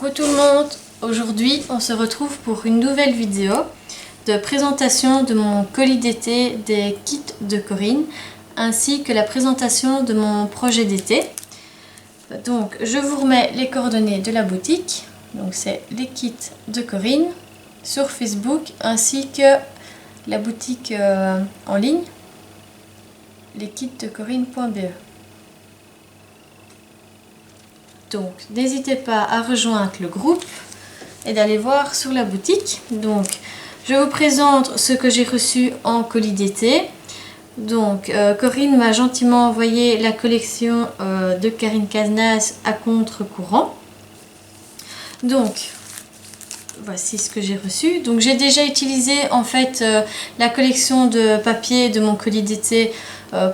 Coucou tout le monde, aujourd'hui on se retrouve pour une nouvelle vidéo de présentation de mon colis d'été des kits de Corinne ainsi que la présentation de mon projet d'été. Donc je vous remets les coordonnées de la boutique, donc c'est les kits de Corinne sur Facebook ainsi que la boutique en ligne leskitsdecorinne.be. Donc n'hésitez pas à rejoindre le groupe et d'aller voir sur la boutique. Donc je vous présente ce que j'ai reçu en colis d'été. Donc Corinne m'a gentiment envoyé la collection de Karine Cazenaz à contre-courant. Donc voici ce que j'ai reçu. Donc j'ai déjà utilisé en fait la collection de papier de mon colis d'été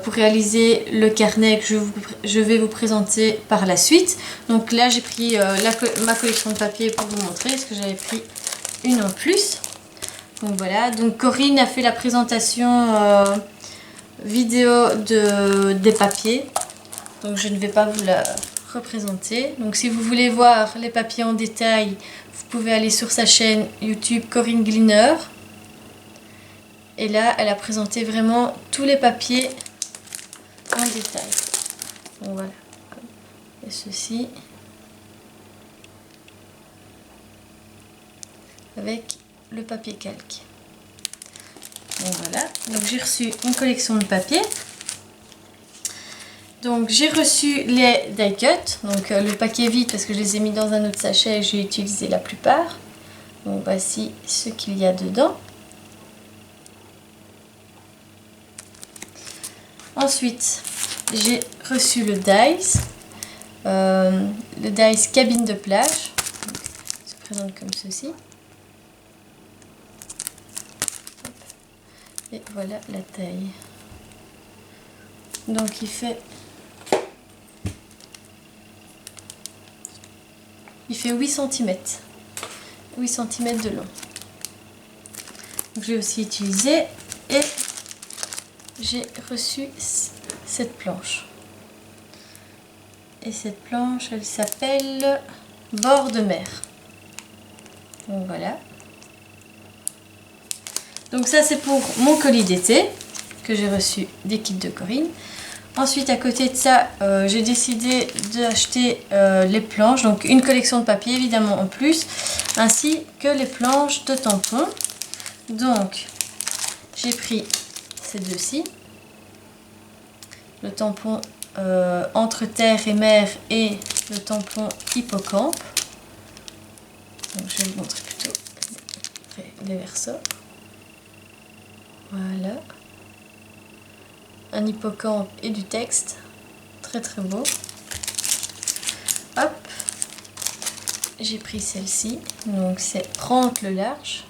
pour réaliser le carnet que je vais vous présenter par la suite. Donc là j'ai pris ma collection de papier pour vous montrer parce que j'avais pris une en plus. Donc voilà, donc Corinne a fait la présentation vidéo des papiers. Donc je ne vais pas vous la représenter. Donc si vous voulez voir les papiers en détail, vous pouvez aller sur sa chaîne YouTube Corinne Gleaner. Et là, elle a présenté vraiment tous les papiers en détail. Donc voilà. Et ceci. Avec le papier calque. Donc voilà. Donc j'ai reçu une collection de papiers. Donc j'ai reçu les die cut, donc le paquet vide parce que je les ai mis dans un autre sachet et j'ai utilisé la plupart. Donc voici ce qu'il y a dedans. Ensuite j'ai reçu le dice cabine de plage. Donc, il se présente comme ceci. Et voilà la taille. Donc il fait 8 cm. 8 cm de long. J'ai aussi utilisé et j'ai reçu cette planche. Et cette planche, elle s'appelle Bord de mer. Donc voilà. Donc ça c'est pour mon colis d'été que j'ai reçu des kits de Corinne. Ensuite, à côté de ça, j'ai décidé d'acheter les planches, donc une collection de papier évidemment en plus, ainsi que les planches de tampons. Donc, j'ai pris ces deux-ci, le tampon entre terre et mer et le tampon hippocampe. Donc, je vais vous montrer plutôt les versos. Voilà. Un hippocampe et du texte, très très beau. Hop, j'ai pris celle-ci, donc c'est 30 le large.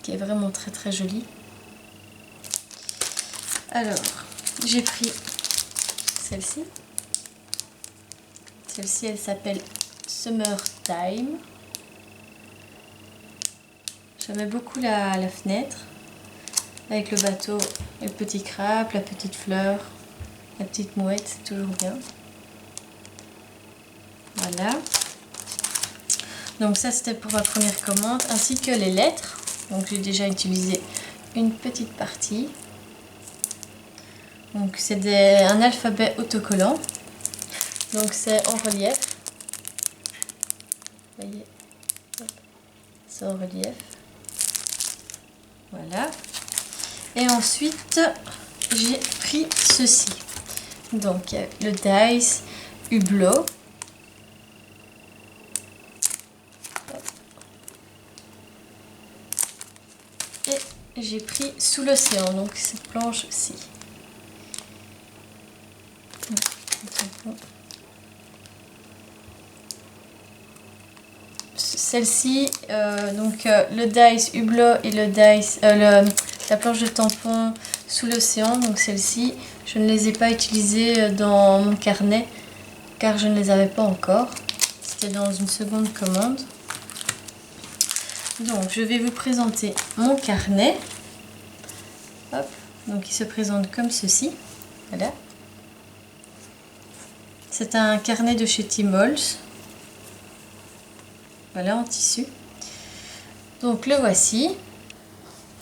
Qui est vraiment très très jolie. Alors, j'ai pris celle-ci. Celle-ci, elle s'appelle Summertime. J'aimais beaucoup la fenêtre avec le bateau et le petit crabe, la petite fleur, la petite mouette, c'est toujours bien. Voilà. Donc ça c'était pour ma première commande, ainsi que les lettres. Donc j'ai déjà utilisé une petite partie. Donc c'est un alphabet autocollant. Donc c'est en relief. Vous voyez, c'est en relief. Voilà. Et ensuite, j'ai pris ceci. Donc, le dice Hublot. Et j'ai pris Sous l'océan, donc cette planche-ci. Celle-ci, le dice Hublot et le dice, la planche de tampon Sous l'océan, donc celle-ci, je ne les ai pas utilisées dans mon carnet car je ne les avais pas encore. C'était dans une seconde commande. Donc je vais vous présenter mon carnet. Hop, donc il se présente comme ceci. Voilà. C'est un carnet de chez Timols. Voilà, en tissu. Donc le voici.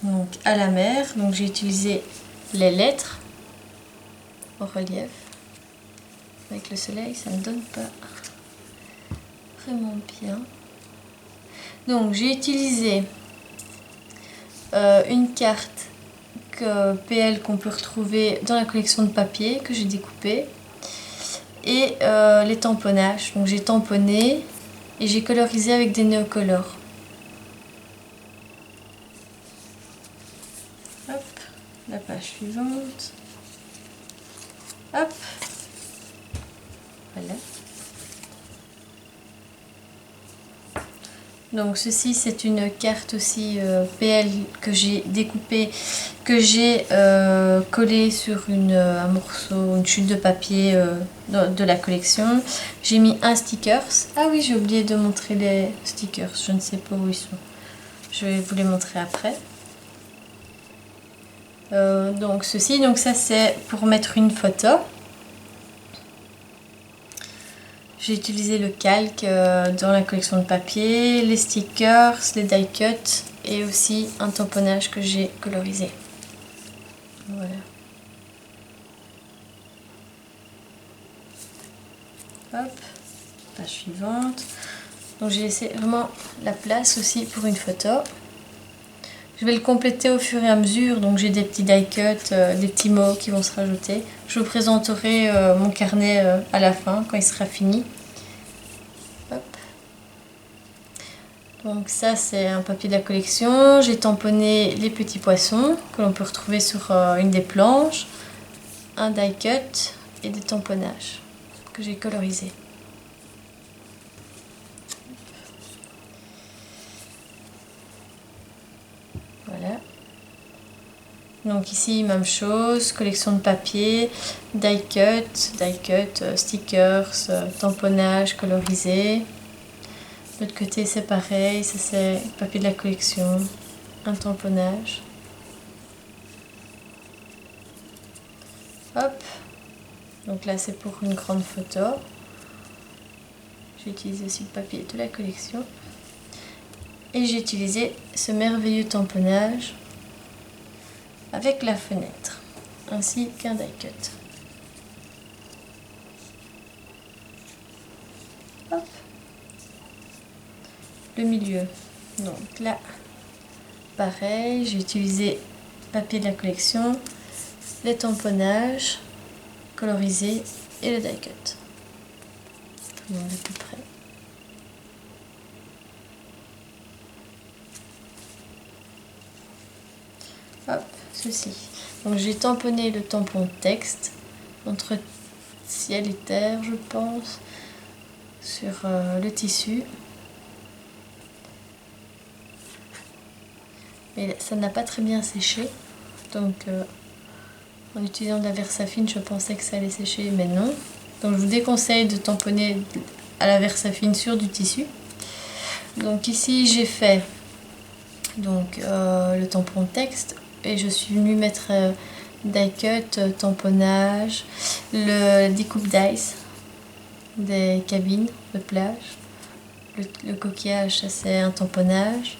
Donc à la mer. Donc j'ai utilisé les lettres au relief. Avec le soleil, ça ne donne pas vraiment bien. Donc j'ai utilisé une carte PL qu'on peut retrouver dans la collection de papier que j'ai découpé. Et les tamponnages. Donc j'ai tamponné et j'ai colorisé avec des néocolores. Hop, la page suivante. Hop, voilà. Donc ceci c'est une carte aussi PL que j'ai découpée, que j'ai collée sur un morceau, une chute de papier de la collection. J'ai mis un stickers. Ah oui, j'ai oublié de montrer les stickers, je ne sais pas où ils sont. Je vais vous les montrer après. Donc ceci, donc ça c'est pour mettre une photo. J'ai utilisé le calque dans la collection de papier, les stickers, les die cuts et aussi un tamponnage que j'ai colorisé. Voilà. Hop, page suivante. Donc j'ai laissé vraiment la place aussi pour une photo. Je vais le compléter au fur et à mesure, donc j'ai des petits die cuts, des petits mots qui vont se rajouter. Je vous présenterai mon carnet à la fin, quand il sera fini. Hop. Donc ça c'est un papier de la collection. J'ai tamponné les petits poissons que l'on peut retrouver sur une des planches, un die cut et des tamponnages que j'ai colorisés. Voilà. Donc ici même chose, collection de papier, die cut, stickers, tamponnage colorisé. De l'autre côté c'est pareil, ça c'est papier de la collection, un tamponnage. Hop, donc là c'est pour une grande photo. J'ai utilisé aussi le papier de la collection. Et j'ai utilisé ce merveilleux tamponnage avec la fenêtre, ainsi qu'un die cut. Hop. Le milieu, donc là, pareil, j'ai utilisé papier de la collection, les tamponnages colorisés et le die cut. Tout le monde est plus près. Hop, ceci. Donc j'ai tamponné le tampon texte entre ciel et terre, je pense, sur le tissu. Mais ça n'a pas très bien séché, donc en utilisant de la Versafine, je pensais que ça allait sécher, mais non. Donc je vous déconseille de tamponner à la Versafine sur du tissu. Donc ici j'ai fait donc, le tampon texte. Et je suis venue mettre die cut, tamponnage, le découpe d'ice des cabines de plage, le coquillage, ça c'est un tamponnage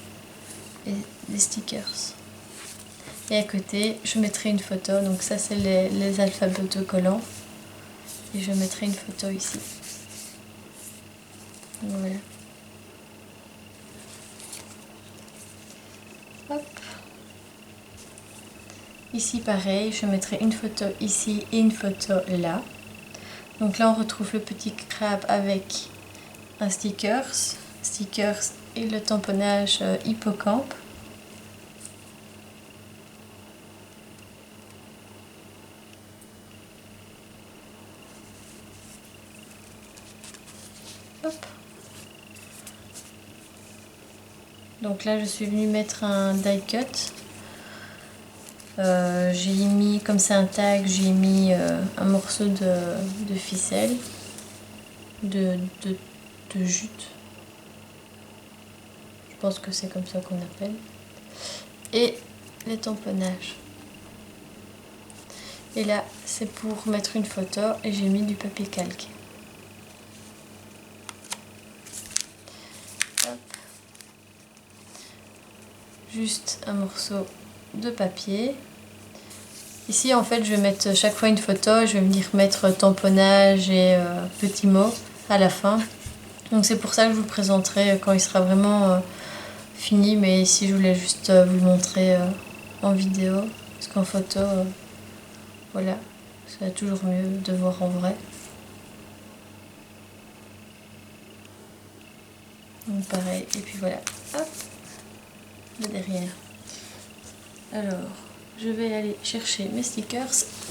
et des stickers. Et à côté, je mettrai une photo, donc ça c'est les alphabets autocollants. Et je mettrai une photo ici. Donc, voilà. Hop. Ici pareil, je mettrai une photo ici et une photo là. Donc là on retrouve le petit crabe avec un stickers et le tamponnage hippocampe. Hop. Donc là je suis venue mettre un die cut. J'ai mis, comme c'est un tag, j'ai mis un morceau de ficelle, de jute. Je pense que c'est comme ça qu'on appelle. Et les tamponnages. Et là, c'est pour mettre une photo et j'ai mis du papier calque. juste un morceau de papier. Ici en fait je vais mettre chaque fois une photo, je vais venir mettre tamponnage et petits mots à la fin. Donc c'est pour ça que je vous le présenterai quand il sera vraiment fini, mais ici je voulais juste vous le montrer en vidéo, parce qu'en photo, voilà, c'est toujours mieux de voir en vrai. Donc pareil, et puis voilà, hop, le derrière. Alors, je vais aller chercher mes stickers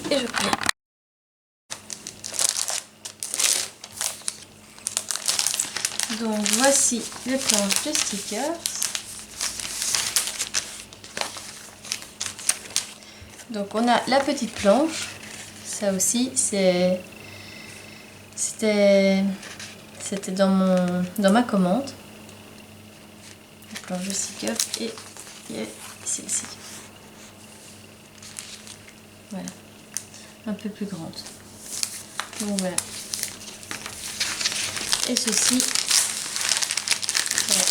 et je prends. Donc voici les planches de stickers. Donc on a la petite planche, ça aussi c'était dans ma commande. La planche de stickers et il y a celle-ci. Voilà, un peu plus grande. Donc voilà. Et ceci, voilà,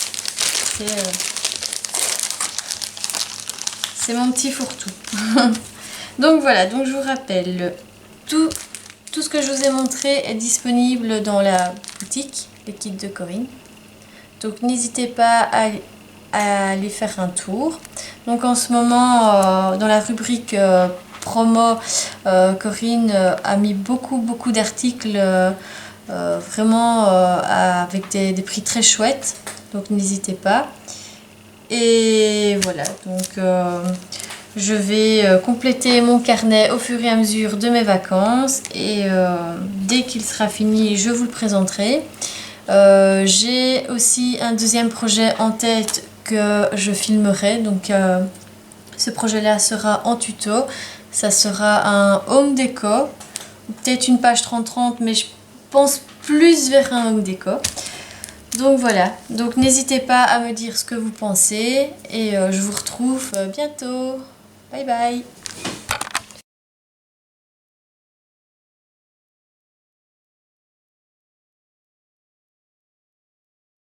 c'est mon petit fourre-tout. Donc voilà, donc je vous rappelle, tout ce que je vous ai montré est disponible dans la boutique, les kits de Corinne. Donc n'hésitez pas à aller faire un tour. Donc en ce moment, dans la rubrique promo, Corinne a mis beaucoup d'articles vraiment avec des prix très chouettes. Donc n'hésitez pas. Et voilà, donc je vais compléter mon carnet au fur et à mesure de mes vacances. Et dès qu'il sera fini, je vous le présenterai. J'ai aussi un deuxième projet en tête que je filmerai. Donc ce projet-là sera en tuto. Ça sera un home déco. Peut-être une page 30-30, mais je pense plus vers un home déco. Donc voilà, donc n'hésitez pas à me dire ce que vous pensez et je vous retrouve bientôt. Bye bye.